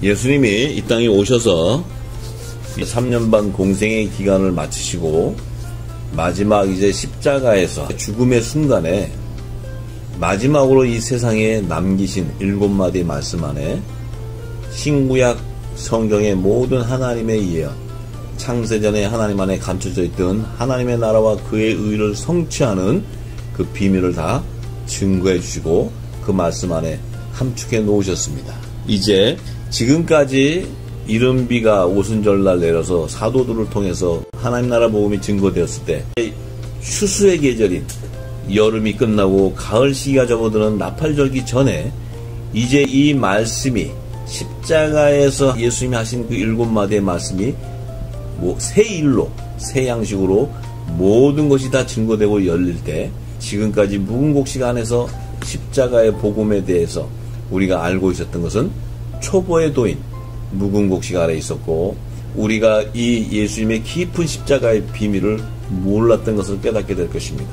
예수님이 이 땅에 오셔서 3년 반 공생의 기간을 마치시고 마지막 이제 십자가에서 죽음의 순간에 마지막으로 이 세상에 남기신 7마디 말씀 안에 신구약 성경의 모든 하나님의 예언, 창세전에 하나님 안에 감춰져 있던 하나님의 나라와 그의 의를 성취하는 그 비밀을 다 증거해 주시고 그 말씀 안에 함축해 놓으셨습니다. 이제 지금까지 이른비가 오순절날 내려서 사도들을 통해서 하나님 나라 복음이 증거되었을 때 추수의 계절인 여름이 끝나고 가을 시기가 접어드는 나팔절기 전에 이제 이 말씀이 십자가에서 예수님이 하신 그 7마디의 말씀이 새 일로 새 양식으로 모든 것이 다 증거되고 열릴 때 지금까지 묵은곡 시간에서 십자가의 복음에 대해서 우리가 알고 있었던 것은 초보의 도인 묵은곡 시간에 있었고 우리가 이 예수님의 깊은 십자가의 비밀을 몰랐던 것을 깨닫게 될 것입니다.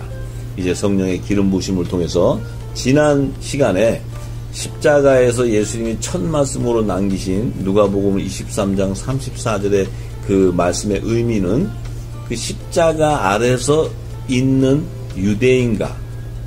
이제 성령의 기름 부으심을 통해서 지난 시간에 십자가에서 예수님이 첫 말씀으로 남기신 누가복음 23장 34절의 그 말씀의 의미는 그 십자가 아래서 있는 유대인과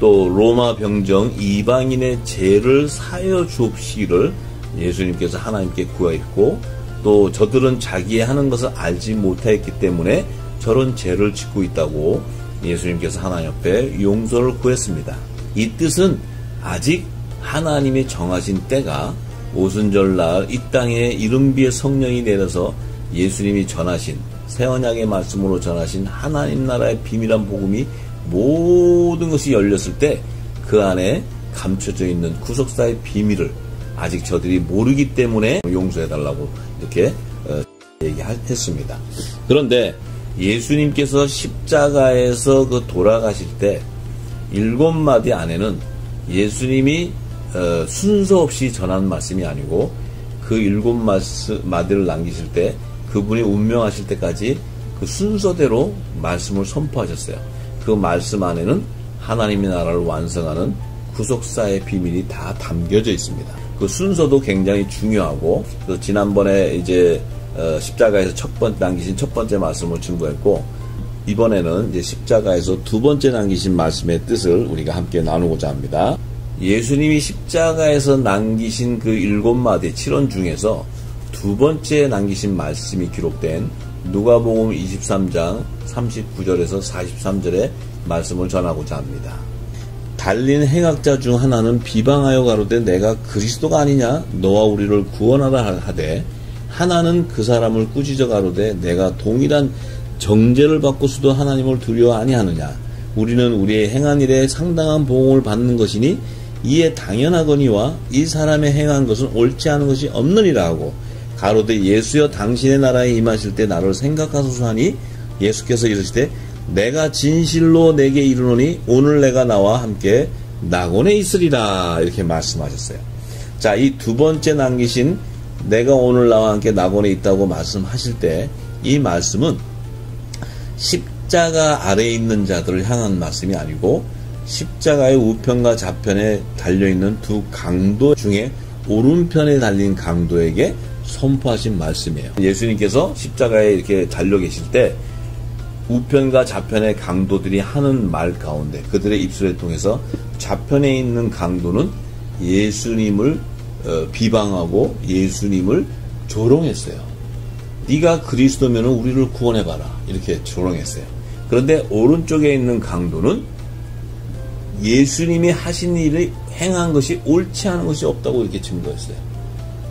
또 로마 병정 이방인의 죄를 사여 주옵시기를 예수님께서 하나님께 구하였고 또 저들은 자기의 하는 것을 알지 못하였기 때문에 저런 죄를 짓고 있다고 예수님께서 하나님 앞에 용서를 구했습니다. 이 뜻은 아직 하나님이 정하신 때가 오순절날 이 땅에 이른비의 성령이 내려서 예수님이 전하신 새언약의 말씀으로 전하신 하나님 나라의 비밀한 복음이 모든 것이 열렸을 때 그 안에 감춰져 있는 구속사의 비밀을 아직 저들이 모르기 때문에 용서해달라고 이렇게 얘기했습니다. 그런데 예수님께서 십자가에서 그 돌아가실 때 7마디 안에는 예수님이 순서 없이 전한 말씀이 아니고 그 7마디를 남기실 때 그분이 운명하실 때까지 그 순서대로 말씀을 선포하셨어요. 그 말씀 안에는 하나님의 나라를 완성하는 구속사의 비밀이 다 담겨져 있습니다. 그 순서도 굉장히 중요하고 지난번에 이제 십자가에서 남기신 첫 번째 말씀을 증거했고 이번에는 이제 십자가에서 두 번째 남기신 말씀의 뜻을 우리가 함께 나누고자 합니다. 예수님이 십자가에서 남기신 그 7마디 7원 중에서 두 번째 남기신 말씀이 기록된 누가복음 23장 39절에서 43절의 말씀을 전하고자 합니다. 달린 행악자 중 하나는 비방하여 가로되 내가 그리스도가 아니냐 너와 우리를 구원하라 하되 하나는 그 사람을 꾸짖어 가로되 내가 동일한 정죄를 받고서도 하나님을 두려워 아니하느냐 우리는 우리의 행한 일에 상당한 보응을 받는 것이니 이에 당연하거니와 이 사람의 행한 것은 옳지 않은 것이 없느니라 하고 가로되 예수여 당신의 나라에 임하실 때 나를 생각하소서 하니 예수께서 이르시되 내가 진실로 내게 이르노니 오늘 내가 나와 함께 낙원에 있으리라 이렇게 말씀하셨어요. 자, 이 두 번째 남기신 내가 오늘 나와 함께 낙원에 있다고 말씀하실 때 이 말씀은 십자가 아래에 있는 자들을 향한 말씀이 아니고 십자가의 우편과 좌편에 달려있는 두 강도 중에 오른편에 달린 강도에게 선포하신 말씀이에요. 예수님께서 십자가에 이렇게 달려 계실 때 우편과 좌편의 강도들이 하는 말 가운데 그들의 입술을 통해서 좌편에 있는 강도는 예수님을 비방하고 예수님을 조롱했어요. 네가 그리스도면 우리를 구원해봐라 이렇게 조롱했어요. 그런데 오른쪽에 있는 강도는 예수님이 하신 일을 행한 것이 옳지 않은 것이 없다고 이렇게 증거했어요.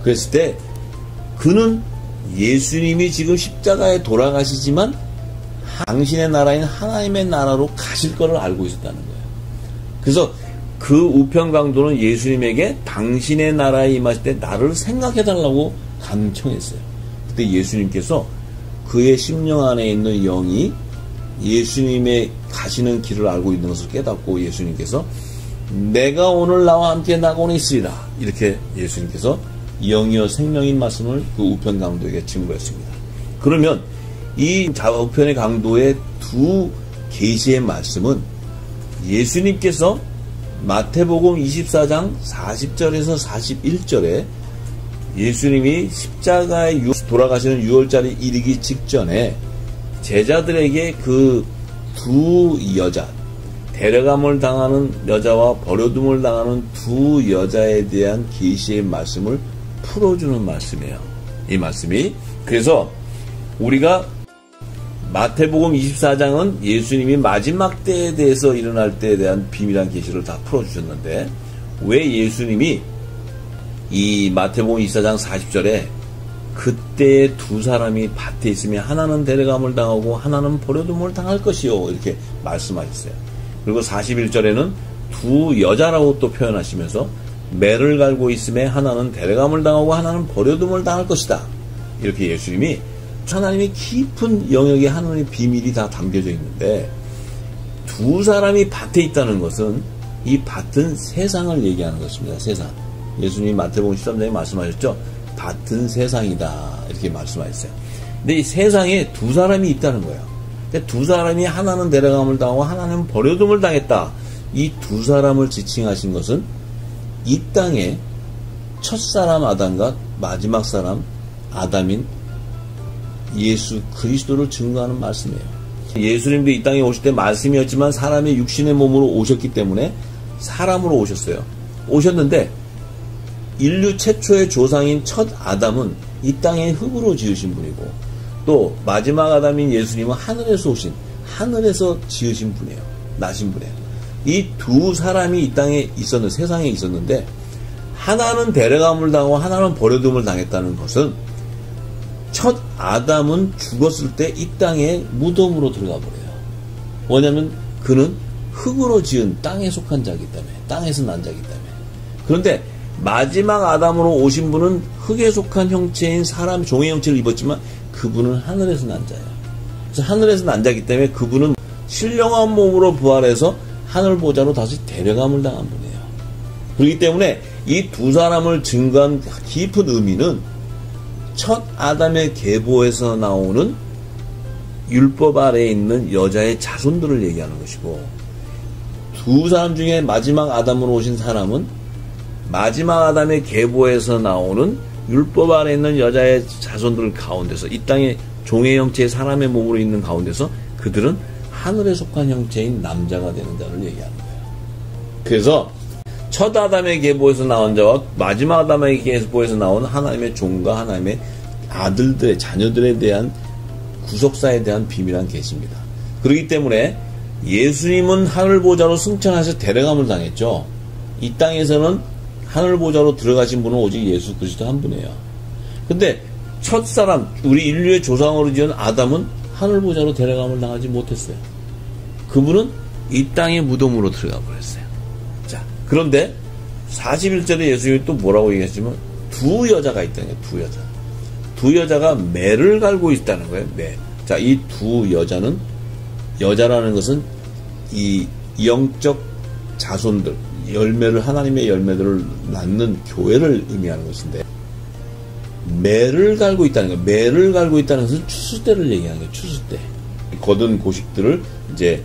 그랬을 때 그는 예수님이 지금 십자가에 돌아가시지만 당신의 나라인 하나님의 나라로 가실 것을 알고 있었다는 거예요. 그래서 그 우편 강도는 예수님에게 당신의 나라에 임하실 때 나를 생각해달라고 간청했어요. 그때 예수님께서 그의 심령 안에 있는 영이 예수님의 가시는 길을 알고 있는 것을 깨닫고 예수님께서 내가 오늘 나와 함께 낙원에 있으리라 이렇게 예수님께서 영이여 생명인 말씀을 그 우편 강도에게 증거했습니다. 그러면 이 좌우편의 강도의 두 계시의 말씀은 예수님께서 마태복음 24장 40절에서 41절에 예수님이 십자가에 돌아가시는 6월절이 이르기 직전에 제자들에게 그 두 여자, 데려감을 당하는 여자와 버려둠을 당하는 두 여자에 대한 계시의 말씀을 풀어주는 말씀이에요. 이 말씀이. 그래서 우리가 마태복음 24장은 예수님이 마지막 때에 대해서 일어날 때에 대한 비밀한 계시를 다 풀어주셨는데, 왜 예수님이 이 마태복음 24장 40절에 그때 두 사람이 밭에 있으면 하나는 데려감을 당하고 하나는 버려둠을 당할 것이요, 이렇게 말씀하셨어요. 그리고 41절에는 두 여자라고 또 표현하시면서 매를 갈고 있음에 하나는 데려감을 당하고 하나는 버려둠을 당할 것이다, 이렇게 예수님이 하나님의 깊은 영역에 하나님의 비밀이 다 담겨져 있는데, 두 사람이 밭에 있다는 것은 이 밭은 세상을 얘기하는 것입니다. 세상. 예수님이 마태복음 13장에 말씀하셨죠. 밭은 세상이다, 이렇게 말씀하셨어요. 근데 이 세상에 두 사람이 있다는 거예요. 근데 두 사람이 하나는 데려감을 당하고 하나는 버려둠을 당했다. 이 두 사람을 지칭하신 것은 이 땅에 첫사람 아담과 마지막 사람 아담인 예수 그리스도를 증거하는 말씀이에요. 예수님도 이 땅에 오실 때 말씀이었지만 사람의 육신의 몸으로 오셨기 때문에 사람으로 오셨어요. 오셨는데 인류 최초의 조상인 첫 아담은 이 땅에 흙으로 지으신 분이고, 또 마지막 아담인 예수님은 하늘에서 오신, 하늘에서 지으신 분이에요. 나신 분이에요. 이 두 사람이 이 땅에 있었는데, 세상에 있었는데, 하나는 데려감을 당하고 하나는 버려둠을 당했다는 것은 첫 아담은 죽었을 때 이 땅에 무덤으로 들어가 버려요. 뭐냐면 그는 흙으로 지은 땅에 속한 자이기 때문에, 땅에서 난 자이기 때문에. 그런데 마지막 아담으로 오신 분은 흙에 속한 형체인 사람, 종의 형체를 입었지만 그분은 하늘에서 난 자예요. 그래서 하늘에서 난 자이기 때문에 그분은 신령한 몸으로 부활해서 하늘 보좌로 다시 데려감을 당한 분이에요. 그렇기 때문에 이 두 사람을 증거한 깊은 의미는 첫 아담의 계보에서 나오는 율법 아래에 있는 여자의 자손들을 얘기하는 것이고, 두 사람 중에 마지막 아담으로 오신 사람은 마지막 아담의 계보에서 나오는 율법 아래에 있는 여자의 자손들 가운데서, 이 땅의 종의 형체의 사람의 몸으로 있는 가운데서 그들은 하늘에 속한 형체인 남자가 되는 자를 얘기하는 거예요. 그래서 첫 아담의 계보에서 나온 자와 마지막 아담의 계보에서 나온 하나님의 종과 하나님의 아들들의, 자녀들에 대한 구속사에 대한 비밀한 계시입니다. 그렇기 때문에 예수님은 하늘 보좌로 승천하셔서 데려감을 당했죠. 이 땅에서는 하늘 보좌로 들어가신 분은 오직 예수 그리스도 한 분이에요. 근데 첫 사람, 우리 인류의 조상으로 지은 아담은 하늘 보좌로 데려감을 당하지 못했어요. 그분은 이 땅의 무덤으로 들어가 버렸어요. 자, 그런데 41절에 예수님이 또 뭐라고 얘기했지만 두 여자가 있다는 거예요. 두 여자. 두 여자가 매를 갈고 있다는 거예요. 매. 자, 이 두 여자는, 여자라는 것은 이 영적 자손들, 열매를, 하나님의 열매들을 낳는 교회를 의미하는 것인데, 매를 갈고 있다는 거예요. 매를 갈고 있다는 것은 추수때를 얘기하는 거예요. 추수때. 거둔 고식들을 이제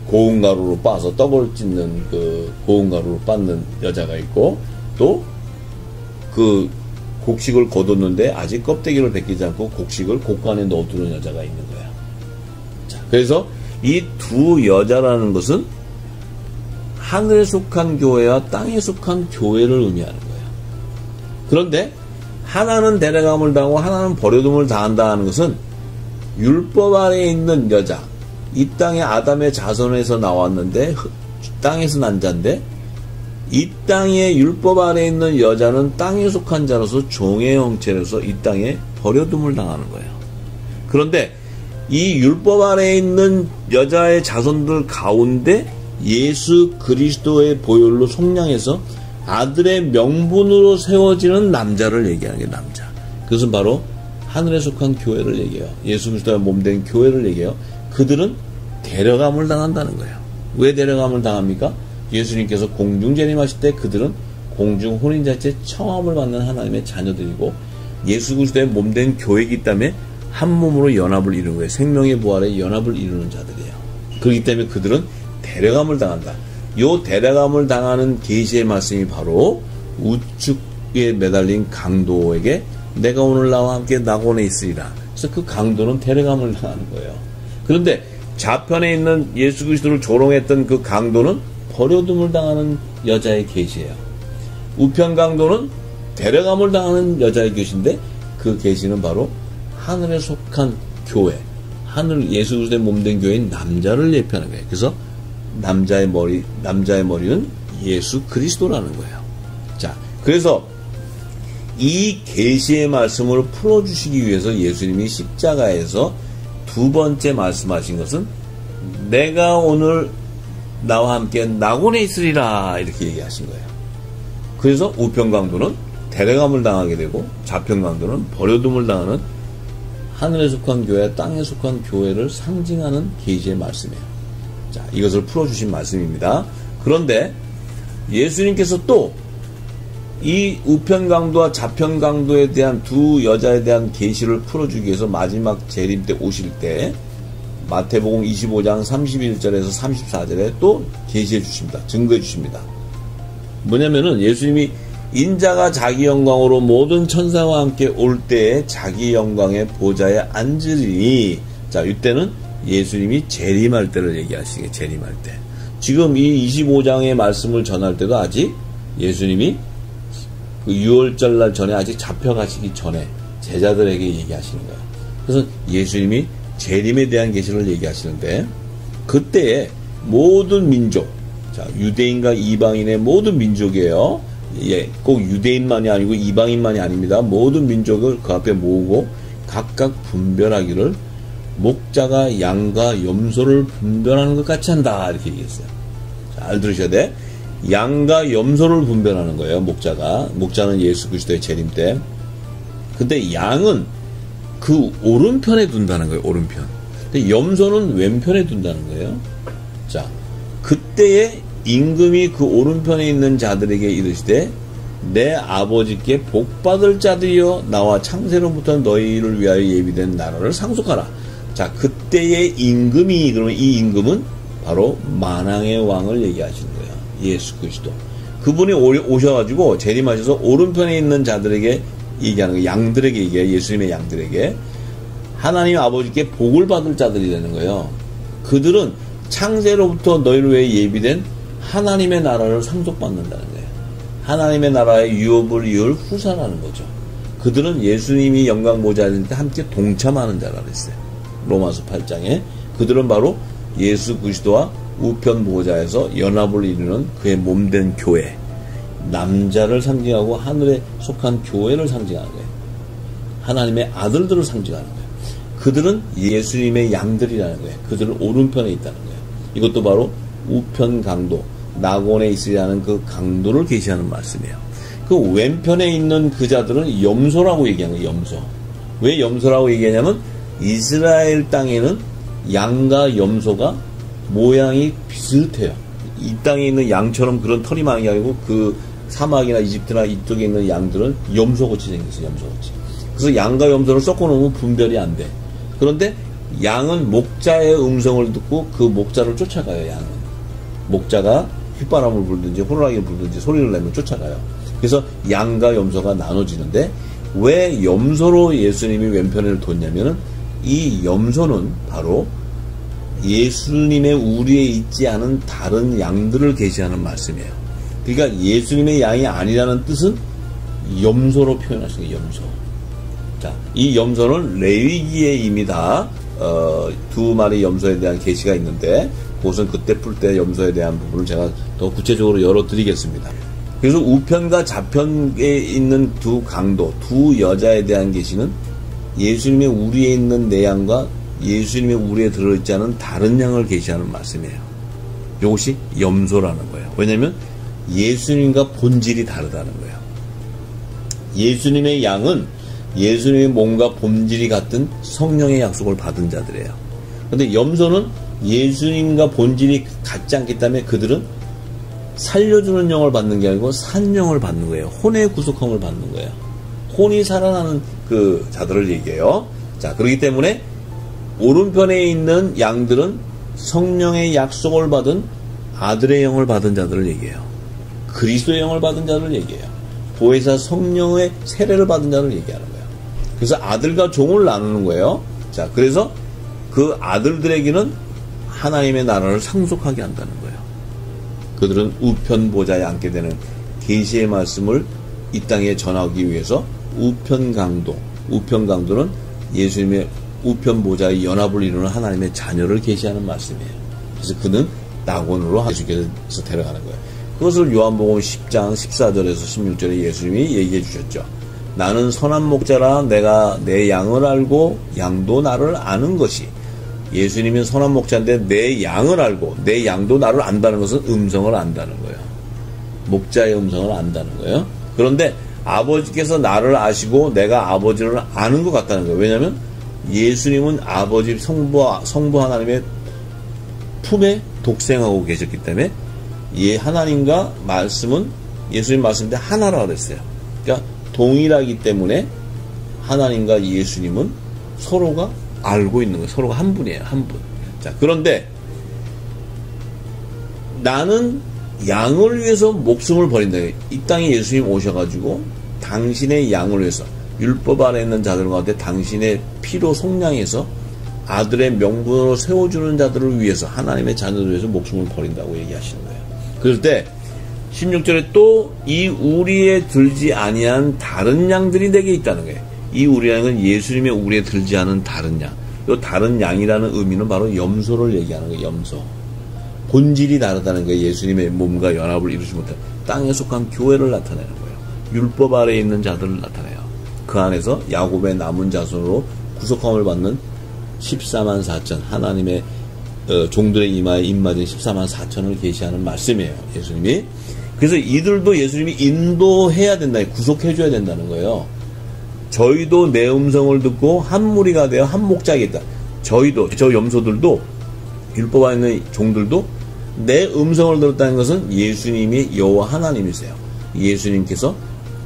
고운 가루로 빻아서 떡을 찢는 그 고운 가루로 빻는 여자가 있고, 또 그 곡식을 거뒀는데 아직 껍데기를 벗기지 않고 곡식을 곡간에 넣어두는 여자가 있는 거야. 자, 그래서 이 두 여자라는 것은 하늘에 속한 교회와 땅에 속한 교회를 의미하는 거예요. 그런데 하나는 데려감을 당하고 하나는 버려둠을 당한다는 것은 율법 아래에 있는 여자, 이 땅의 아담의 자손에서 나왔는데 땅에서 난 자인데, 이 땅의 율법 아래에 있는 여자는 땅에 속한 자로서 종의 형체로서 이 땅에 버려둠을 당하는 거예요. 그런데 이 율법 아래에 있는 여자의 자손들 가운데 예수 그리스도의 보혈로 속량해서 아들의 명분으로 세워지는 남자를 얘기하는 게 남자. 그것은 바로 하늘에 속한 교회를 얘기해요. 예수 그리스도의 몸된 교회를 얘기해요. 그들은 데려감을 당한다는 거예요. 왜 데려감을 당합니까? 예수님께서 공중 재림하실 때 그들은 공중 혼인잔치에 청함을 받는 하나님의 자녀들이고, 예수 그리스도의 몸된 교회이기 때문에 한 몸으로 연합을 이루는 거예요. 생명의 부활에 연합을 이루는 자들이에요. 그렇기 때문에 그들은 데려감을 당한다. 요 데려감을 당하는 계시의 말씀이 바로 우측 위에 매달린 강도에게 내가 오늘 나와 함께 낙원에 있으리라. 그래서 그 강도는 데려감을 당하는 거예요. 그런데 좌편에 있는 예수 그리스도를 조롱했던 그 강도는 버려둠을 당하는 여자의 계시예요. 우편 강도는 데려감을 당하는 여자의 계시인데 그 계시는 바로 하늘에 속한 교회, 하늘 예수 그리스도의 몸된 교회인 남자를 예표하는 거예요. 그래서 남자의 머리는 예수 그리스도라는 거예요. 자, 그래서 이 계시의 말씀을 풀어주시기 위해서 예수님이 십자가에서 두 번째 말씀하신 것은 내가 오늘 나와 함께 낙원에 있으리라 이렇게 얘기하신 거예요. 그래서 우편 강도는 데려감을 당하게 되고 좌편 강도는 버려둠을 당하는 하늘에 속한 교회, 땅에 속한 교회를 상징하는 계시의 말씀이에요. 자, 이것을 풀어주신 말씀입니다. 그런데 예수님께서 또 이 우편 강도와 좌편 강도에 대한 두 여자에 대한 계시를 풀어주기 위해서 마지막 재림 때 오실 때 마태복음 25장 31절에서 34절에 또 계시해 주십니다. 증거해 주십니다. 뭐냐면은 예수님이 인자가 자기 영광으로 모든 천사와 함께 올 때에 자기 영광의 보좌에 앉으리니, 자, 이때는 예수님이 재림할 때를 얘기하시게, 재림할 때. 지금 이 25장의 말씀을 전할 때도 아직 예수님이 그 6월절 날 전에 아직 잡혀가시기 전에 제자들에게 얘기하시는 거예요. 그래서 예수님이 재림에 대한 계시를 얘기하시는데 그때에 모든 민족, 자, 유대인과 이방인의 모든 민족이에요. 예, 꼭 유대인만이 아니고 이방인만이 아닙니다. 모든 민족을 그 앞에 모으고 각각 분별하기를 목자가 양과 염소를 분별하는 것 같이 한다 이렇게 얘기했어요. 잘 들으셔야 돼. 양과 염소를 분별하는 거예요. 목자는 예수 그리스도의 재림 때. 근데 양은 그 오른편에 둔다는 거예요. 오른편. 근데 염소는 왼편에 둔다는 거예요. 자, 그때에 임금이 그 오른편에 있는 자들에게 이르시되 내 아버지께 복받을 자들이여 나와 창세로부터 너희를 위하여 예비된 나라를 상속하라. 자, 그때의 임금이, 그러면 이 임금은 바로 만왕의 왕을 얘기하시는 거예요. 예수 그리스도. 그분이 오셔가지고 재림하셔서 오른편에 있는 자들에게 얘기하는 거예요. 양들에게 얘기해요. 예수님의 양들에게. 하나님 아버지께 복을 받을 자들이 되는 거예요. 그들은 창세로부터 너희를 위해 예비된 하나님의 나라를 상속받는다는 거예요. 하나님의 나라의 유업을 이을 후사라는 거죠. 그들은 예수님이 영광 보좌할 때 함께 동참하는 자라 그랬어요. 로마서 8장에. 그들은 바로 예수 그리스도와 우편 보좌에서 연합을 이루는 그의 몸된 교회, 남자를 상징하고 하늘에 속한 교회를 상징하는 거예요. 하나님의 아들들을 상징하는 거예요. 그들은 예수님의 양들이라는 거예요. 그들은 오른편에 있다는 거예요. 이것도 바로 우편 강도, 낙원에 있으리라는 그 강도를 계시하는 말씀이에요. 그 왼편에 있는 그 자들은 염소라고 얘기하는 거예요. 염소. 왜 염소라고 얘기하냐면 이스라엘 땅에는 양과 염소가 모양이 비슷해요. 이 땅에 있는 양처럼 그런 털이 많이 아니고 그 사막이나 이집트나 이쪽에 있는 양들은 염소같이 생겼어요. 염소같이. 그래서 양과 염소를 섞어 놓으면 분별이 안 돼. 그런데 양은 목자의 음성을 듣고 그 목자를 쫓아가요. 양은. 목자가 휘바람을 불든지 호루라기를 불든지 소리를 내면 쫓아가요. 그래서 양과 염소가 나눠지는데 왜 염소로 예수님이 왼편을 뒀냐면은 이 염소는 바로 예수님의 우리에 있지 않은 다른 양들을 계시하는 말씀이에요. 그러니까 예수님의 양이 아니라는 뜻은 염소로 표현하시는 거예요. 염소. 자, 이 염소는 레위기에 이미 다 두 마리 염소에 대한 계시가 있는데 그것은 그때 풀 때 염소에 대한 부분을 제가 더 구체적으로 열어드리겠습니다. 그래서 우편과 좌편에 있는 두 강도, 두 여자에 대한 계시는 예수님의 우리에 있는 내 양과 예수님의 우리에 들어있지 않은 다른 양을 계시하는 말씀이에요. 이것이 염소라는 거예요. 왜냐하면 예수님과 본질이 다르다는 거예요. 예수님의 양은 예수님의 몸과 본질이 같은 성령의 약속을 받은 자들이에요. 그런데 염소는 예수님과 본질이 같지 않기 때문에 그들은 살려주는 영을 받는 게 아니고 산영을 받는 거예요. 혼의 구속함을 받는 거예요. 혼이 살아나는 그 자들을 얘기해요. 자, 그렇기 때문에 오른편에 있는 양들은 성령의 약속을 받은 아들의 영을 받은 자들을 얘기해요. 그리스도의 영을 받은 자들을 얘기해요. 보혜사 성령의 세례를 받은 자를 얘기하는 거예요. 그래서 아들과 종을 나누는 거예요. 자, 그래서 그 아들들에게는 하나님의 나라를 상속하게 한다는 거예요. 그들은 우편 보좌에 앉게 되는 계시의 말씀을 이 땅에 전하기 위해서 우편강도는 예수님의 우편 보좌의 연합을 이루는 하나님의 자녀를 계시하는 말씀이에요. 그래서 그는 낙원으로 예수께서 데려가는 거예요. 그것을 요한복음 10장 14절에서 16절에 예수님이 얘기해 주셨죠. 나는 선한 목자라 내가 내 양을 알고 양도 나를 아는 것이. 예수님은 선한 목자인데 내 양을 알고 내 양도 나를 안다는 것은 음성을 안다는 거예요. 목자의 음성을 안다는 거예요. 그런데 아버지께서 나를 아시고 내가 아버지를 아는 것 같다는 거예요. 왜냐하면 예수님은 아버지 성부 하나님의 품에 독생하고 계셨기 때문에 하나님과 말씀은 예수님 말씀인데 하나라고 그랬어요. 그러니까 동일하기 때문에 하나님과 예수님은 서로가 알고 있는 거예요. 서로가 한 분이에요. 한 분. 자, 그런데 나는 양을 위해서 목숨을 버린다. 이 땅에 예수님 오셔가지고 당신의 양을 위해서 율법 아래 있는 자들 가운데 당신의 피로 속량해서 아들의 명분으로 세워주는 자들을 위해서 하나님의 자녀들을 위해서 목숨을 버린다고 얘기하시는 거예요. 그럴 때 16절에 또 이 우리에 들지 아니한 다른 양들이 내게 있다는 거예요. 이 우리 양은 예수님의 우리에 들지 않은 다른 양. 이 다른 양이라는 의미는 바로 염소를 얘기하는 거예요. 염소. 본질이 다르다는 거예요. 예수님의 몸과 연합을 이루지 못한 땅에 속한 교회를 나타내는 거예요. 율법 아래에 있는 자들을 나타내요. 그 안에서 야곱의 남은 자손으로 구속함을 받는 14만 4천 하나님의 종들의 이마에 입맞은 14만 4천을 계시하는 말씀이에요. 예수님이. 그래서 이들도 예수님이 인도해야 된다. 구속해줘야 된다는 거예요. 저희도 내 음성을 듣고 한 무리가 되어 한 목자이겠다. 저희도 저 염소들도 율법 안에 있는 종들도 내 음성을 들었다는 것은 예수님이 여호와 하나님이세요. 예수님께서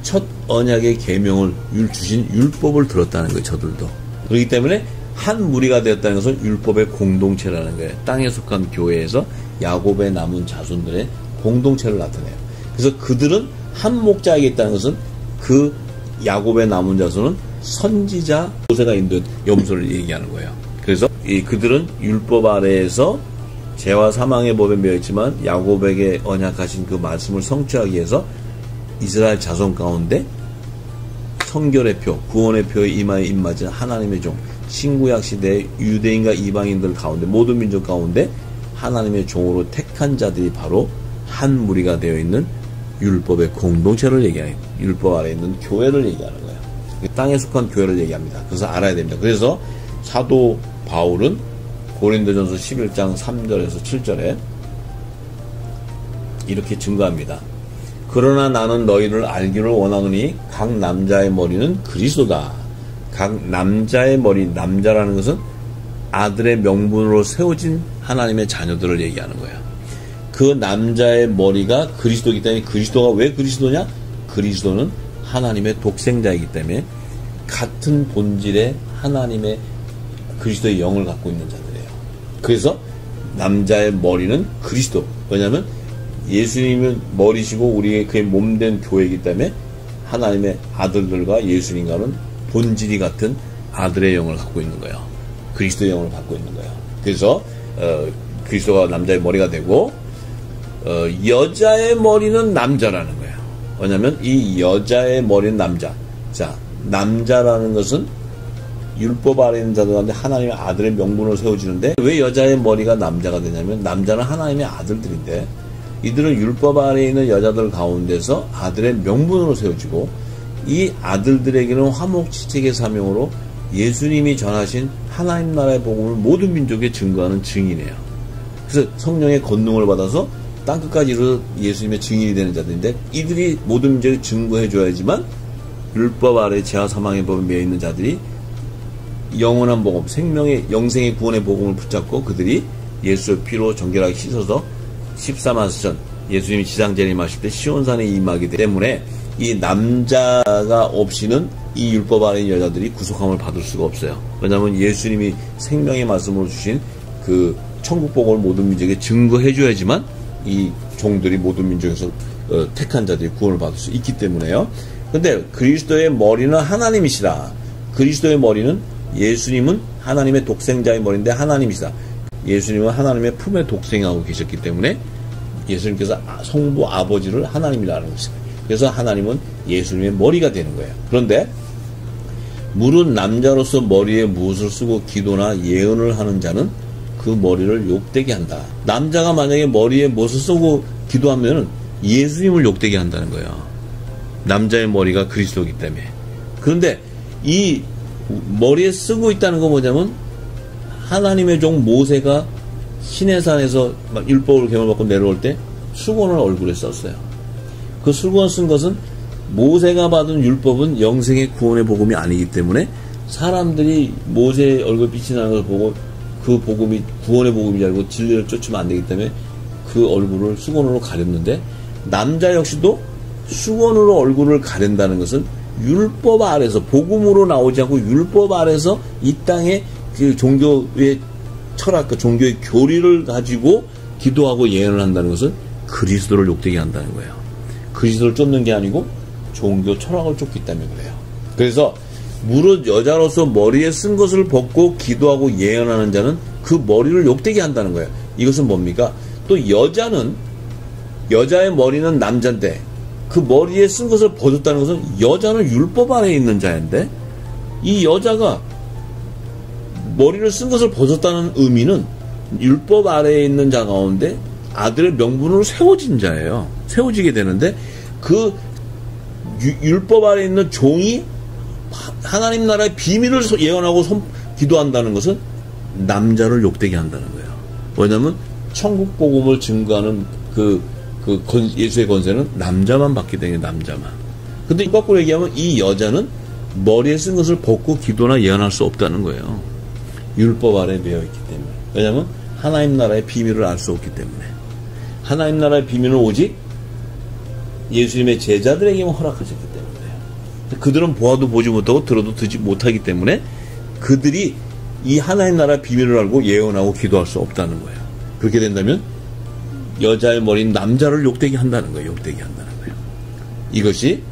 첫 언약의 계명을 주신 율법을 들었다는 거예요. 저들도. 그렇기 때문에 한 무리가 되었다는 것은 율법의 공동체라는 거예요. 땅에 속한 교회에서 야곱의 남은 자손들의 공동체를 나타내요. 그래서 그들은 한 목자이겠다는 것은 그 야곱의 남은 자손은 선지자 모세가 인도한 염소를 얘기하는 거예요. 그래서 그들은 율법 아래에서 죄와 사망의 법에 매였지만 야곱에게 언약하신 그 말씀을 성취하기 위해서 이스라엘 자손 가운데 성결의 표, 구원의 표에 이마에 입맞은 하나님의 종, 신구약 시대의 유대인과 이방인들 가운데 모든 민족 가운데 하나님의 종으로 택한 자들이 바로 한 무리가 되어 있는 율법의 공동체를 얘기해요. 율법 아래에 있는 교회를 얘기하는 거예요. 땅에 속한 교회를 얘기합니다. 그래서 알아야 됩니다. 그래서 사도 바울은 고린도전서 11장 3절에서 7절에 이렇게 증거합니다. 그러나 나는 너희를 알기를 원하노니 각 남자의 머리는 그리스도다. 각 남자의 머리, 남자라는 것은 아들의 명분으로 세워진 하나님의 자녀들을 얘기하는 거예요. 그 남자의 머리가 그리스도이기 때문에 그리스도가 왜 그리스도냐? 그리스도는 하나님의 독생자이기 때문에 같은 본질의 하나님의 그리스도의 영을 갖고 있는 자들이에요. 그래서 남자의 머리는 그리스도. 왜냐하면 예수님은 머리시고 우리의 그의 몸된 교회이기 때문에 하나님의 아들들과 예수님과는 본질이 같은 아들의 영을 갖고 있는 거예요. 그리스도의 영을 갖고 있는 거예요. 그래서 그리스도가 남자의 머리가 되고 여자의 머리는 남자라는 거예요. 왜냐하면 이 여자의 머리는 남자. 자, 남자라는 것은 율법 아래 있는 자들 가운데 하나님의 아들의 명분을 세워주는데 왜 여자의 머리가 남자가 되냐면 남자는 하나님의 아들들인데 이들은 율법 아래 있는 여자들 가운데서 아들의 명분으로 세워지고 이 아들들에게는 화목지책의 사명으로 예수님이 전하신 하나님 나라의 복음을 모든 민족에 증거하는 증인이에요. 그래서 성령의 권능을 받아서 땅끝까지 이르러 예수님의 증인이 되는 자들인데 이들이 모든 민족에 증거해 줘야지만 율법 아래 죄와 사망의 법에 매여 있는 자들이 영원한 복음, 생명의 영생의 구원의 복음을 붙잡고 그들이 예수의 피로 정결하게 씻어서 14만 4천 예수님이 지상재림하실 때 시온산에 임하기 때문에 이 남자가 없이는 이 율법 아래 있는 여자들이 구속함을 받을 수가 없어요. 왜냐하면 예수님이 생명의 말씀으로 주신 그 천국 복음을 모든 민족에 증거해 줘야지만 이 종들이 모든 민족에서 택한 자들이 구원을 받을 수 있기 때문에요. 근데 그리스도의 머리는 하나님이시라. 그리스도의 머리는 예수님은 하나님의 독생자의 머리인데 하나님이시다. 예수님은 하나님의 품에 독생하고 계셨기 때문에 예수님께서 성부 아버지를 하나님이라는 것입니다. 그래서 하나님은 예수님의 머리가 되는 거예요. 그런데 물은 남자로서 머리에 무엇을 쓰고 기도나 예언을 하는 자는 그 머리를 욕되게 한다. 남자가 만약에 머리에 무엇을 쓰고 기도하면 예수님을 욕되게 한다는 거예요. 남자의 머리가 그리스도이기 때문에. 그런데 이 머리에 쓰고 있다는 건 뭐냐면 하나님의 종 모세가 시내산에서 막 율법을 계명받고 내려올 때 수건을 얼굴에 썼어요. 그 수건을 쓴 것은 모세가 받은 율법은 영생의 구원의 복음이 아니기 때문에 사람들이 모세의 얼굴 빛이 나는 걸 보고 그 복음이 구원의 복음인 줄 알고 진리를 쫓으면 안 되기 때문에 그 얼굴을 수건으로 가렸는데 남자 역시도 수건으로 얼굴을 가린다는 것은 율법 아래서 복음으로 나오지 않고 율법 아래서 이 땅에 그 종교의 철학, 그 종교의 교리를 가지고 기도하고 예언을 한다는 것은 그리스도를 욕되게 한다는 거예요. 그리스도를 쫓는 게 아니고 종교 철학을 쫓기 때문에 그래요. 그래서 무릇 여자로서 머리에 쓴 것을 벗고 기도하고 예언하는 자는 그 머리를 욕되게 한다는 거예요. 이것은 뭡니까? 또 여자의 머리는 남자인데 그 머리에 쓴 것을 벗었다는 것은 여자는 율법 아래에 있는 자인데 이 여자가 머리를 쓴 것을 벗었다는 의미는 율법 아래에 있는 자 가운데 아들의 명분으로 세워진 자예요. 세워지게 되는데 그 율법 아래에 있는 종이 하나님 나라의 비밀을 예언하고 기도한다는 것은 남자를 욕되게 한다는 거예요. 왜냐하면 천국 복음을 증거하는 예수의 권세는 남자만 받게 되는 남자만. 근데 거꾸로 얘기하면 이 여자는 머리에 쓴 것을 벗고 기도나 예언할 수 없다는 거예요. 율법 아래에 매여 있기 때문에. 왜냐하면 하나님 나라의 비밀을 알 수 없기 때문에. 하나님 나라의 비밀은 오직 예수님의 제자들에게만 허락하셨기 때문에. 그들은 보아도 보지 못하고 들어도 듣지 못하기 때문에 그들이 이 하나님 나라의 비밀을 알고 예언하고 기도할 수 없다는 거예요. 그렇게 된다면 여자의 머리는 남자를 욕되게 한다는 거예요. 욕되게 한다는 거예요. 이것이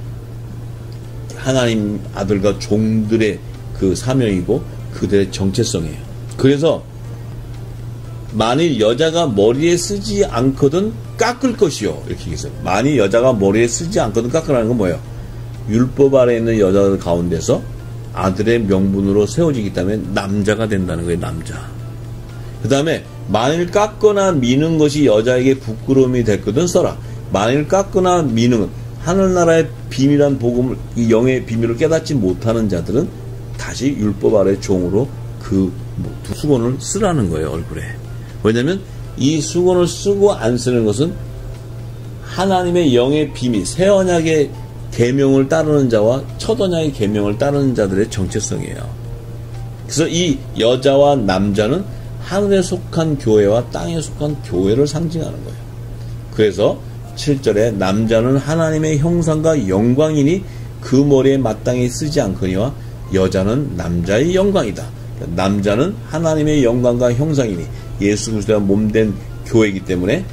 하나님 아들과 종들의 그 사명이고 그들의 정체성이에요. 그래서 만일 여자가 머리에 쓰지 않거든 깎을 것이요. 이렇게 얘기했어요. 만일 여자가 머리에 쓰지 않거든 깎으라는 건 뭐예요? 율법 아래에 있는 여자들 가운데서 아들의 명분으로 세워지기 때문에 남자가 된다는 거예요. 남자. 그 다음에 만일 깎거나 미는 것이 여자에게 부끄러움이 됐거든 써라. 만일 깎거나 미는 하늘나라의 비밀한 복음을 이 영의 비밀을 깨닫지 못하는 자들은 다시 율법 아래 종으로 그 수건을 쓰라는 거예요. 얼굴에. 왜냐하면 이 수건을 쓰고 안 쓰는 것은 하나님의 영의 비밀, 새 언약의 계명을 따르는 자와 첫 언약의 계명을 따르는 자들의 정체성이에요. 그래서 이 여자와 남자는 하늘에 속한 교회와 땅에 속한 교회를 상징하는 거예요. 그래서 7절에 남자는 하나님의 형상과 영광이니 그 머리에 마땅히 쓰지 않거니와 여자는 남자의 영광이다. 남자는 하나님의 영광과 형상이니 예수 그리스도가 몸된 교회이기 때문에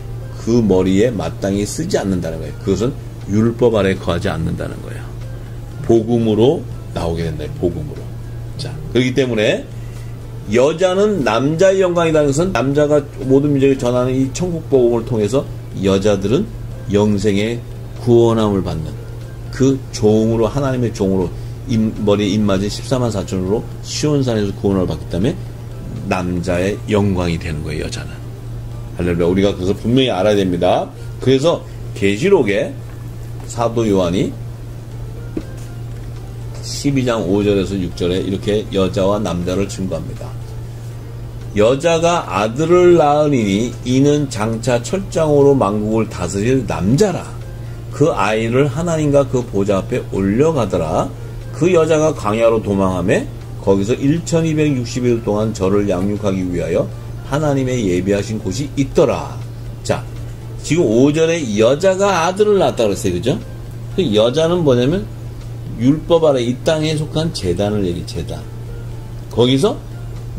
그 머리에 마땅히 쓰지 않는다는 거예요. 그것은 율법 아래 거하지 않는다는 거예요. 복음으로 나오게 된다. 복음으로. 자, 그렇기 때문에 여자는 남자의 영광이라는 것은 남자가 모든 민족에 전하는 이 천국 복음을 통해서 여자들은 영생의 구원함을 받는 그 종으로 하나님의 종으로 머리에 입맞은 14만 4천으로 시온산에서 구원을 받기 때문에 남자의 영광이 되는 거예요. 여자는. 할렐루야. 우리가 그래서 분명히 알아야 됩니다. 그래서 계시록에 사도 요한이 12장 5절에서 6절에 이렇게 여자와 남자를 증거합니다. 여자가 아들을 낳으니 이는 장차 철장으로 만국을 다스릴 남자라. 그 아이를 하나님과 그 보좌 앞에 올려가더라. 그 여자가 광야로 도망하며 거기서 1260일 동안 저를 양육하기 위하여 하나님의 예비하신 곳이 있더라. 자, 지금 5절에 여자가 아들을 낳았다 그랬어요. 그죠? 그 여자는 뭐냐면 율법 아래 이 땅에 속한 제단을 얘기, 제단. 거기서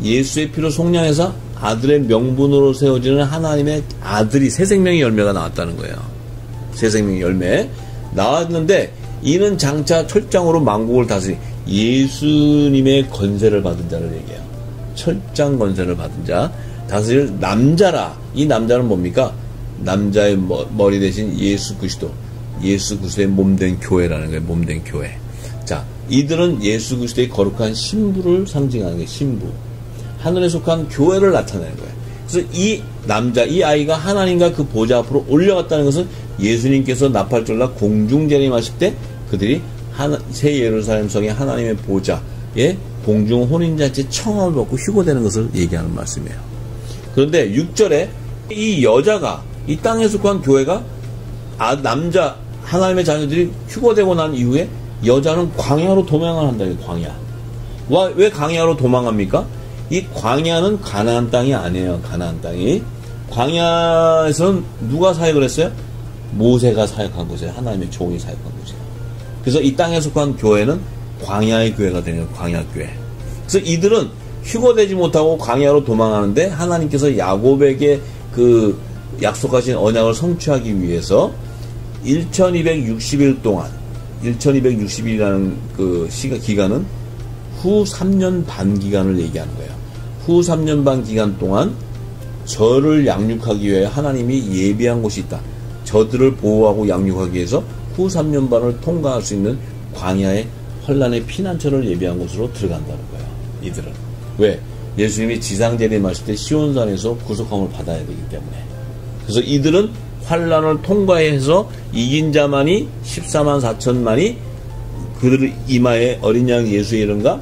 예수의 피로 속량해서 아들의 명분으로 세워지는 하나님의 아들이 새 생명의 열매가 나왔다는 거예요. 새 생명 열매 나왔는데 이는 장차 철장으로 만국을 다스리 예수님의 건세를 받은 자를 얘기해요. 철장 건세를 받은 자, 다스릴 남자라. 이 남자는 뭡니까? 남자의 머리 대신 예수 그리스도, 예수 그리스도의 몸된 교회라는 거예요. 몸된 교회. 자, 이들은 예수 그리스도의 거룩한 신부를 상징하는 거예요. 신부. 하늘에 속한 교회를 나타내는 거예요. 그래서 이 남자, 이 아이가 하나님과 그 보좌 앞으로 올려갔다는 것은 예수님께서 나팔절날 공중 재림하실 때 그들이 새 예루살렘 성의 하나님의 보좌에 공중 혼인잔치 청함을 받고 휴거되는 것을 얘기하는 말씀이에요. 그런데 6절에 이 여자가, 이 땅에 속한 교회가 남자 하나님의 자녀들이 휴거되고 난 이후에 여자는 광야로 도망을 한다. 광야. 왜 광야로 도망합니까? 이 광야는 가나안 땅이 아니에요. 가나안 땅이. 광야에서는 누가 사역을 했어요? 모세가 사역한 곳이에요. 하나님의 종이 사역한 곳이에요. 그래서 이 땅에 속한 교회는 광야의 교회가 되는 광야교회. 그래서 이들은 휴거되지 못하고 광야로 도망하는데 하나님께서 야곱에게 그 약속하신 언약을 성취하기 위해서 1260일 동안, 1260일이라는 그 기간은 후 3년 반 기간을 얘기하는 거예요. 후 3년 반 기간 동안 저를 양육하기 위해 하나님이 예비한 곳이 있다. 저들을 보호하고 양육하기 위해서 후 3년 반을 통과할 수 있는 광야의 환란의 피난처를 예비한 곳으로 들어간다는 거예요. 이들은. 왜? 예수님이 지상재림하실 때 시온산에서 구속함을 받아야 되기 때문에. 그래서 이들은 환란을 통과해서 이긴 자만이 14만 4천만이 그들 이마에 어린 양 예수의 이름과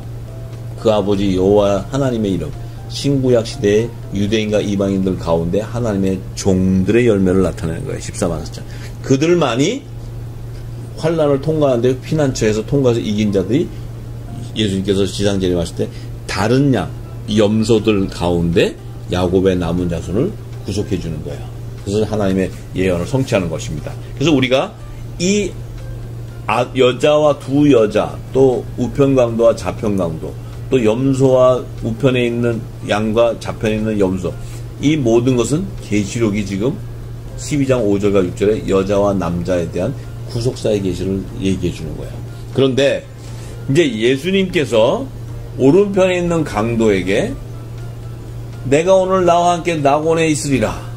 그 아버지 여호와 하나님의 이름, 신구약 시대의 유대인과 이방인들 가운데 하나님의 종들의 열매를 나타내는 거예요. 14만 4천. 그들만이 환란을 통과하는데 피난처에서 통과해서 이긴 자들이 예수님께서 지상재림하실 때 다른 양, 염소들 가운데 야곱의 남은 자손을 구속해 주는 거예요. 그래서 하나님의 예언을 성취하는 것입니다. 그래서 우리가 이 여자와 두 여자, 또 우편강도와 좌편강도, 또 염소와 우편에 있는 양과 좌편에 있는 염소, 이 모든 것은 계시록이 지금 12장 5절과 6절에 여자와 남자에 대한 구속사의 계시를 얘기해 주는 거예요. 그런데 이제 예수님께서 오른편에 있는 강도에게 내가 오늘 나와 함께 낙원에 있으리라.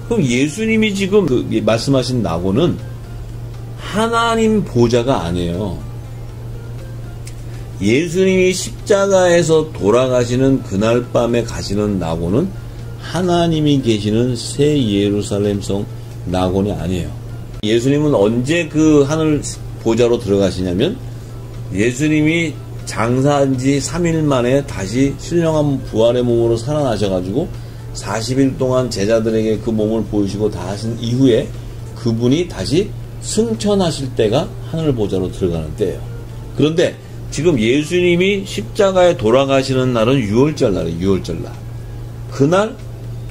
그럼 예수님이 지금 말씀하신 낙원은 하나님 보좌가 아니에요. 예수님이 십자가에서 돌아가시는 그날 밤에 가시는 낙원은 하나님이 계시는 새 예루살렘 성 낙원이 아니에요. 예수님은 언제 그 하늘 보좌로 들어가시냐면 예수님이 장사한 지 3일 만에 다시 신령한 부활의 몸으로 살아나셔가지고 40일 동안 제자들에게 그 몸을 보이시고 다 하신 이후에 그분이 다시 승천하실 때가 하늘 보좌로 들어가는 때예요. 그런데 지금 예수님이 십자가에 돌아가시는 날은 6월절 날이에요. 6월절 날. 그날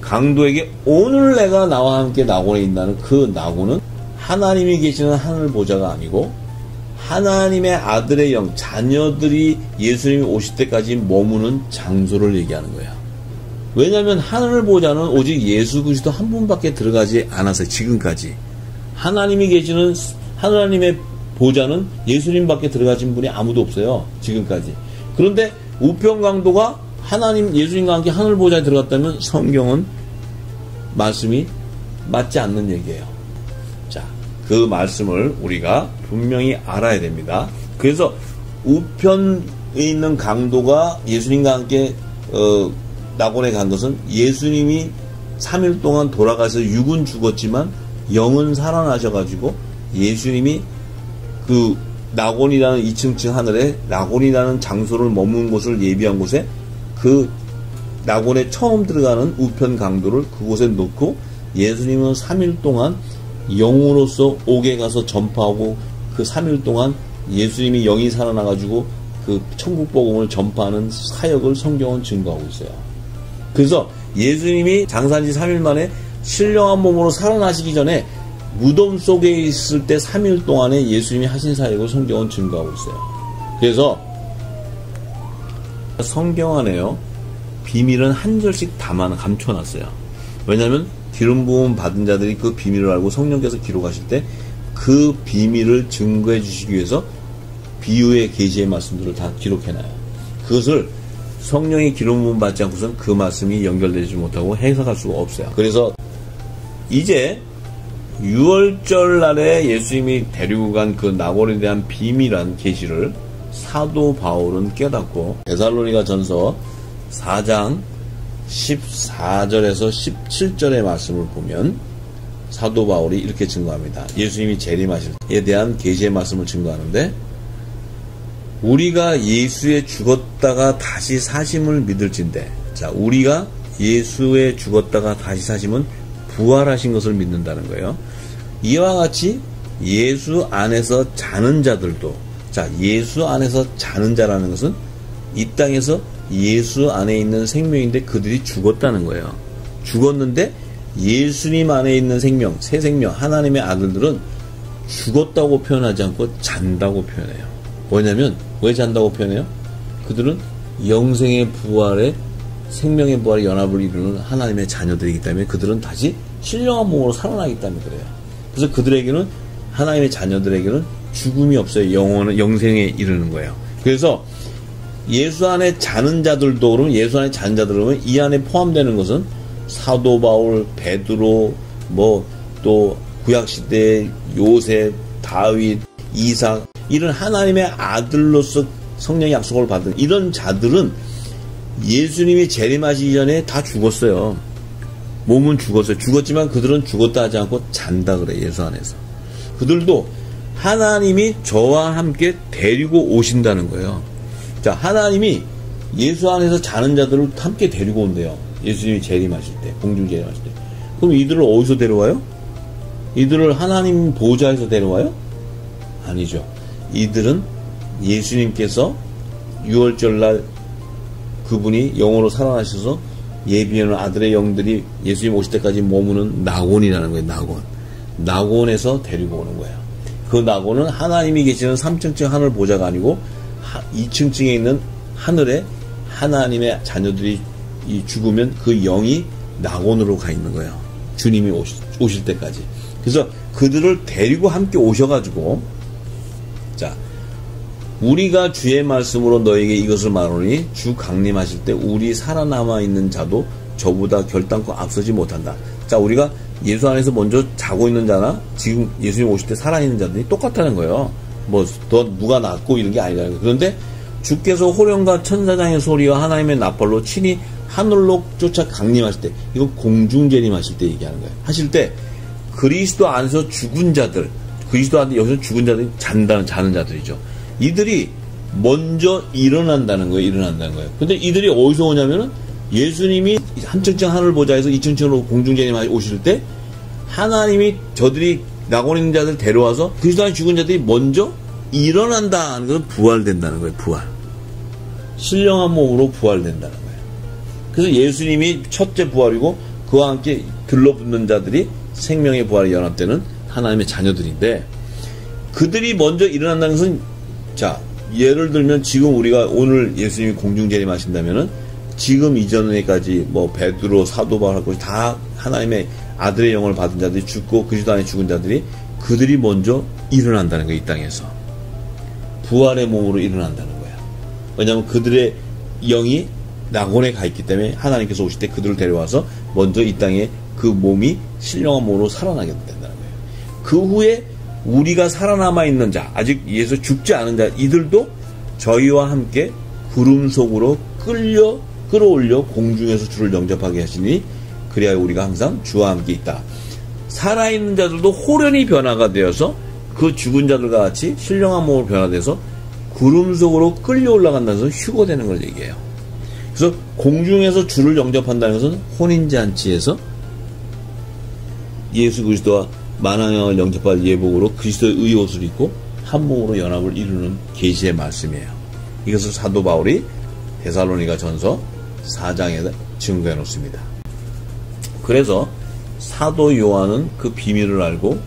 강도에게 오늘 내가 나와 함께 낙원에 있다는 그 낙원은 하나님이 계시는 하늘 보좌가 아니고 하나님의 아들의 영, 자녀들이 예수님이 오실 때까지 머무는 장소를 얘기하는 거예요. 왜냐하면 하늘 보좌는 오직 예수 그리스도 한 분밖에 들어가지 않았어요. 지금까지. 하나님이 계시는 하나님의 보좌는 예수님밖에 들어가신 분이 아무도 없어요. 지금까지. 그런데 우편강도가 하나님 예수님과 함께 하늘 보좌에 들어갔다면 성경은 말씀이 맞지 않는 얘기예요. 자, 그 말씀을 우리가 분명히 알아야 됩니다. 그래서 우편에 있는 강도가 예수님과 함께 낙원에 간 것은 예수님이 3일 동안 돌아가서 육은 죽었지만 영은 살아나셔가지고 예수님이 그 낙원이라는 2층 하늘에 낙원이라는 장소를 머문 곳을 예비한 곳에 그 낙원에 처음 들어가는 우편 강도를 그곳에 놓고 예수님은 3일 동안 영으로서 옥에 가서 전파하고 그 3일 동안 예수님이 영이 살아나가지고 그 천국 복음을 전파하는 사역을 성경은 증거하고 있어요. 그래서 예수님이 장사한 지 3일 만에 신령한 몸으로 살아나시기 전에 무덤 속에 있을 때 3일 동안에 예수님이 하신 사역을 성경은 증거하고 있어요. 그래서 성경 안에요. 비밀은 한 절씩 감춰놨어요. 왜냐하면 기름 부음 받은 자들이 그 비밀을 알고 성령께서 기록하실 때 그 비밀을 증거해 주시기 위해서 비유의 계시의 말씀들을 다 기록해놔요. 그것을 성령이 기름 부음 받지 않고서는 그 말씀이 연결되지 못하고 해석할 수가 없어요. 그래서 이제 6월절 날에 예수님이 데리고 간 그 낙원에 대한 비밀한 계시를 사도 바울은 깨닫고 데살로니가 전서 4장 14절에서 17절의 말씀을 보면 사도 바울이 이렇게 증거합니다. 예수님이 재림하실 때에 대한 계시의 말씀을 증거하는데, 우리가 예수의 죽었다가 다시 사심을 믿을진대. 자, 우리가 예수의 죽었다가 다시 사심은 부활하신 것을 믿는다는 거예요. 이와 같이 예수 안에서 자는 자들도, 자, 예수 안에서 자는 자라는 것은 이 땅에서 예수 안에 있는 생명인데 그들이 죽었다는 거예요. 죽었는데 예수님 안에 있는 생명, 새 생명, 하나님의 아들들은 죽었다고 표현하지 않고 잔다고 표현해요. 뭐냐면, 왜 잔다고 표현해요? 그들은 영생의 부활에, 생명의 부활의 연합을 이루는 하나님의 자녀들이기 때문에 그들은 다시 신령한 몸으로 살아나기 때문에 그래요. 그래서 그들에게는, 하나님의 자녀들에게는 죽음이 없어요. 영생에 이르는 거예요. 그래서 예수 안에 자는 자들도, 그러면 예수 안에 자는 자들, 그러면 이 안에 포함되는 것은 사도 바울, 베드로, 또 구약시대의 요셉, 다윗, 이삭, 이런 하나님의 아들로서 성령의 약속을 받은 이런 자들은 예수님이 재림하시기 전에 다 죽었어요. 몸은 죽었어요. 죽었지만 그들은 죽었다 하지 않고 잔다 그래, 예수 안에서. 그들도 하나님이 저와 함께 데리고 오신다는 거예요. 자, 하나님이 예수 안에서 자는 자들을 함께 데리고 온대요. 예수님이 재림하실 때, 공중 재림하실 때. 그럼 이들을 어디서 데려와요? 이들을 하나님 보좌에서 데려와요? 아니죠. 이들은 예수님께서 6월절 날 그분이 영으로 살아나셔서 예비하는 아들의 영들이 예수님 오실 때까지 머무는 낙원이라는 거예요. 낙원에서 데리고 오는 거예요. 그 낙원은 하나님이 계시는 3층 하늘 보좌가 아니고 2층에 있는 하늘에 하나님의 자녀들이 죽으면 그 영이 낙원으로 가 있는 거예요. 주님이 오실 때까지. 그래서 그들을 데리고 함께 오셔가지고, 자, 우리가 주의 말씀으로 너에게 이것을 말하노니 주 강림하실 때 우리 살아남아 있는 자도 저보다 결단코 앞서지 못한다. 자, 우리가 예수 안에서 먼저 자고 있는 자나 지금 예수님 오실 때 살아있는 자들이 똑같다는 거예요. 더 누가 낫고 이런 게 아니라는 거예요. 그런데 주께서 호령과 천사장의 소리와 하나님의 나팔로 친히 하늘로 쫓아 강림하실 때, 이거 공중재림하실 때 얘기하는 거예요. 하실 때 그리스도 안에서 죽은 자들, 그리스도 안에 여기서 죽은 자들이 자는 자들이죠. 이들이 먼저 일어난다는 거예요. 근데 이들이 어디서 오냐면은 예수님이 3층 하늘 보좌에서 2층으로 공중재림 오실 때 하나님이 저들이 낙원에 있는 자들 데려와서 그리스도 안에 죽은 자들이 먼저 일어난다는 것은 부활된다는 거예요. 부활. 신령한 몸으로 부활된다는 거예요. 그래서 예수님이 첫째 부활이고 그와 함께 들러붙는 자들이 생명의 부활에 연합되는 하나님의 자녀들인데, 그들이 먼저 일어난다는 것은, 자, 예를 들면 지금 우리가 오늘 예수님이 공중재림하신다면은 지금 이전에까지 베드로, 사도 바울하고 다 하나님의 아들의 영을 받은 자들이 죽고 그리스도 안에 죽은 자들이 그들이 먼저 일어난다는 거예요. 이 땅에서 부활의 몸으로 일어난다는 거야. 왜냐하면 그들의 영이 낙원에 가 있기 때문에 하나님께서 오실 때 그들을 데려와서 먼저 이 땅에 그 몸이 신령한 몸으로 살아나게 된다는 거예요. 그 후에 우리가 살아남아 있는 자, 아직 예수 죽지 않은 자, 이들도 저희와 함께 구름 속으로 끌어올려 공중에서 주를 영접하게 하시니 그래야 우리가 항상 주와 함께 있다. 살아있는 자들도 호련히 변화가 되어서 그 죽은 자들과 같이 신령한 몸으로 변화돼서 구름 속으로 끌려 올라간다는 것은 휴거되는 걸 얘기해요. 그래서 공중에서 주를 영접한다는 것은 혼인잔치에서 예수 그리스도와 만왕형을 영접할 예복으로 그리스도의 의옷을 입고 한 몸으로 연합을 이루는 계시의 말씀이에요. 이것을 사도 바울이 데살로니가 전서 4장에 증거해 놓습니다. 그래서 사도 요한은 그 비밀을 알고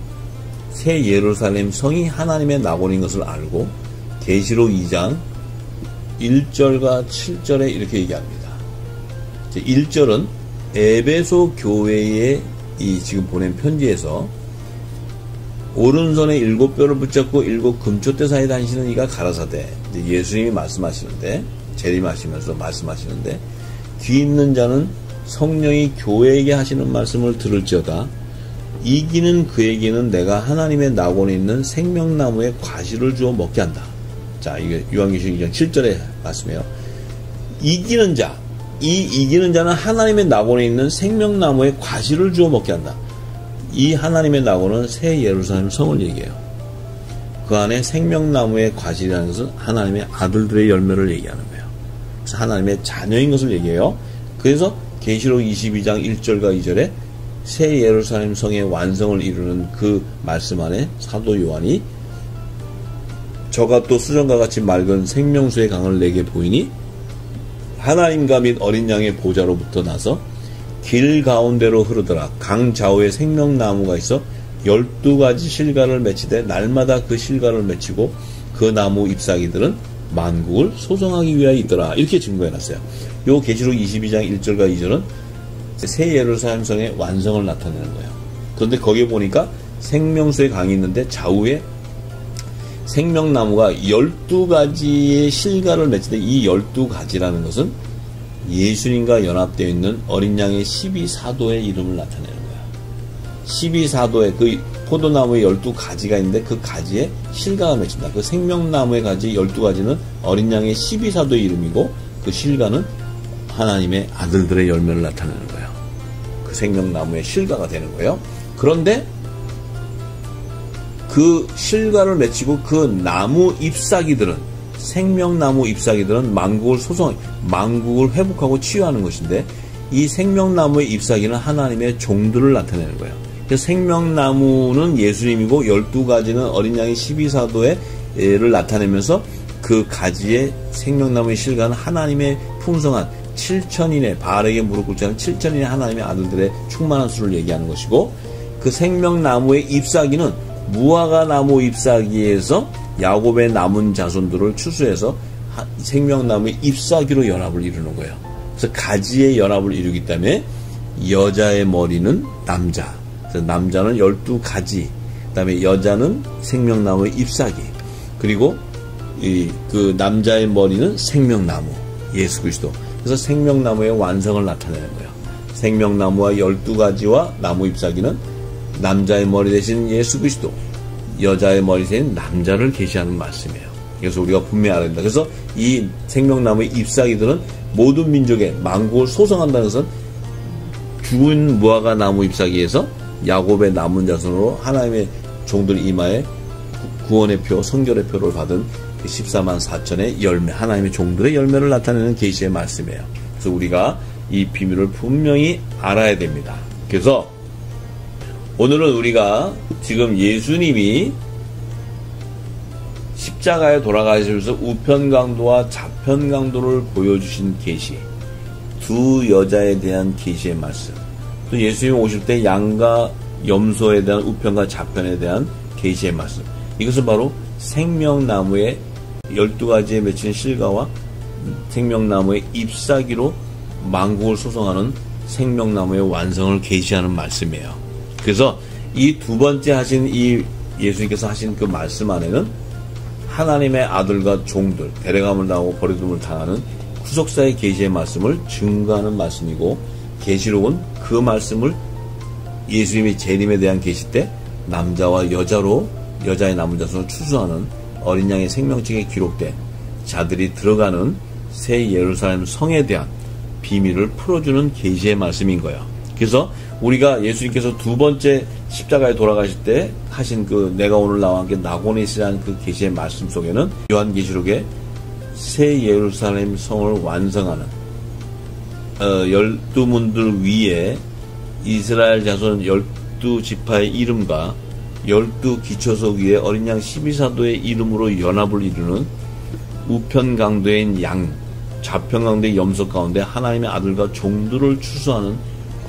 새 예루살렘 성이 하나님의 낙원인 것을 알고 계시록 2장 1절과 7절에 이렇게 얘기합니다. 1절은 에베소 교회의 이 지금 보낸 편지에서 오른손에 7뼈를 붙잡고 7 금초대 사이에 다니시는 이가 가라사대, 예수님이 말씀하시는데, 재림하시면서 말씀하시는데, 귀 있는 자는 성령이 교회에게 하시는 말씀을 들을지어다. 이기는 그에게는 내가 하나님의 낙원에 있는 생명나무의 과실을 주어 먹게 한다. 자, 이게 요한계시록 2장 7절의 말씀이에요. 이기는 자, 이 이기는 자는 하나님의 낙원에 있는 생명나무의 과실을 주어 먹게 한다. 이 하나님의 낙원은 새 예루살렘 성을 얘기해요. 그 안에 생명나무의 과실이라는 것은 하나님의 아들들의 열매를 얘기하는 거예요. 그래서 하나님의 자녀인 것을 얘기해요. 그래서 계시록 22장 1절과 2절에 새 예루살렘 성의 완성을 이루는 그 말씀 안에 사도 요한이 저가 또 수정과 같이 맑은 생명수의 강을 내게 보이니 하나님과 및 어린 양의 보좌로부터 나서 길 가운데로 흐르더라. 강 좌우에 생명나무가 있어 12가지 실과를 맺히되 날마다 그 실과를 맺히고 그 나무 잎사귀들은 만국을 소성하기 위하여 있더라. 이렇게 증거해놨어요. 요 계시록 22장 1절과 2절은 새 예루살렘 성의 완성을 나타내는 거예요. 그런데 거기에 보니까 생명수의 강이 있는데 좌우에 생명나무가 12가지의 실과를 맺히되 이 12가지라는 것은 예수님과 연합되어 있는 어린 양의 12사도의 이름을 나타내는 거야. 12사도의 그 포도나무의 12가지가 있는데 그 가지에 실과가 맺힌다. 그 생명나무의 가지 12가지는 어린 양의 12사도의 이름이고 그 실과는 하나님의 아들들의 열매를 나타내는 거예요. 그 생명나무의 실과가 되는 거예요. 그런데 그 실과를 맺히고 그 나무 잎사귀들은 생명나무 잎사귀들은 만국을 회복하고 치유하는 것인데 이 생명나무의 잎사귀는 하나님의 종들을 나타내는 거예요. 그래서 생명나무는 예수님이고 12가지는 어린 양의 12사도를 나타내면서 그 가지의 생명나무의 실과는 하나님의 풍성한 7천인의 바알에게 무릎 꿇지 않은 7천인의 하나님의 아들들의 충만한 수를 얘기하는 것이고 그 생명나무의 잎사귀는 무화과 나무 잎사귀에서 야곱의 남은 자손들을 추수해서 생명나무의 잎사귀로 연합을 이루는 거예요. 그래서 가지의 연합을 이루기 때문에 여자의 머리는 남자, 그래서 남자는 12가지, 그 다음에 여자는 생명나무의 잎사귀, 그리고 그 남자의 머리는 생명나무, 예수 그리스도. 그래서 생명나무의 완성을 나타내는 거예요. 생명나무와 12가지와 나무 잎사귀는 남자의 머리 대신 예수 그리스도, 여자의 머리 대신 남자를 계시하는 말씀이에요. 그래서 우리가 분명히 알아야 된다. 그래서 이 생명나무의 잎사귀들은 모든 민족의 만국을 소성한다는 것은 죽은 무화과 나무 잎사귀에서 야곱의 남은 자손으로 하나님의 종들 이마에 구원의 표, 성결의 표를 받은 14만 4천의 열매, 하나님의 종들의 열매를 나타내는 계시의 말씀이에요. 그래서 우리가 이 비밀을 분명히 알아야 됩니다. 그래서 오늘은 우리가 지금 예수님이 십자가에 돌아가시면서 우편강도와 좌편강도를 보여주신 계시, 두 여자에 대한 계시의 말씀, 또 예수님이 오실 때 양과 염소에 대한 우편과 좌편에 대한 계시의 말씀, 이것은 바로 생명나무의 12가지에 맺힌 실과와 생명나무의 잎사귀로 만국을 소성하는 생명나무의 완성을 계시하는 말씀이에요. 그래서 이 두 번째 하신 이 예수님께서 하신 그 말씀 안에는 하나님의 아들과 종들, 데려감을 당하고 버림을 당하는 후속사의 계시의 말씀을 증거하는 말씀이고, 계시록은 그 말씀을 예수님의 재림에 대한 계시 때 남자와 여자로 여자의 남은 자손을 추수하는 어린 양의 생명책에 기록된 자들이 들어가는 새 예루살렘 성에 대한 비밀을 풀어주는 계시의 말씀인 거예요. 그래서 우리가 예수님께서 두 번째 십자가에 돌아가실 때 하신 그 내가 오늘 나와 함께 낙원에 있으라는 그 계시의 말씀 속에는 요한계시록에 새 예루살렘 성을 완성하는 12문들 위에 이스라엘 자손 12지파의 이름과 12기초석 위에 어린 양 12사도의 이름으로 연합을 이루는 우편강도인 양, 좌편강도의 염소 가운데 하나님의 아들과 종들을 추수하는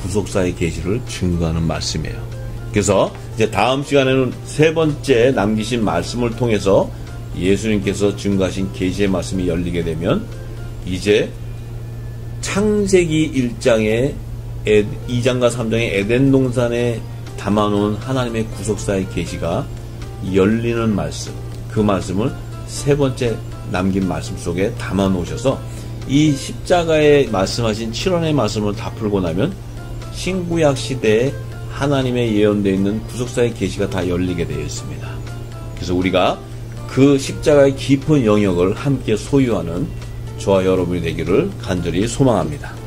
구속사의 계시를 증거하는 말씀이에요. 그래서 이제 다음 시간에는 세 번째 남기신 말씀을 통해서 예수님께서 증거하신 계시의 말씀이 열리게 되면 이제 창세기 1장의 2장과 3장의 에덴 동산에 담아놓은 하나님의 구속사의 계시가 열리는 말씀, 그 말씀을 세 번째 남긴 말씀 속에 담아 놓으셔서 이 십자가에 말씀하신 7원의 말씀을 다 풀고 나면 신구약 시대에 하나님의 예언되어 있는 구속사의 계시가 다 열리게 되어 있습니다. 그래서 우리가 그 십자가의 깊은 영역을 함께 소유하는 저와 여러분이 되기를 간절히 소망합니다.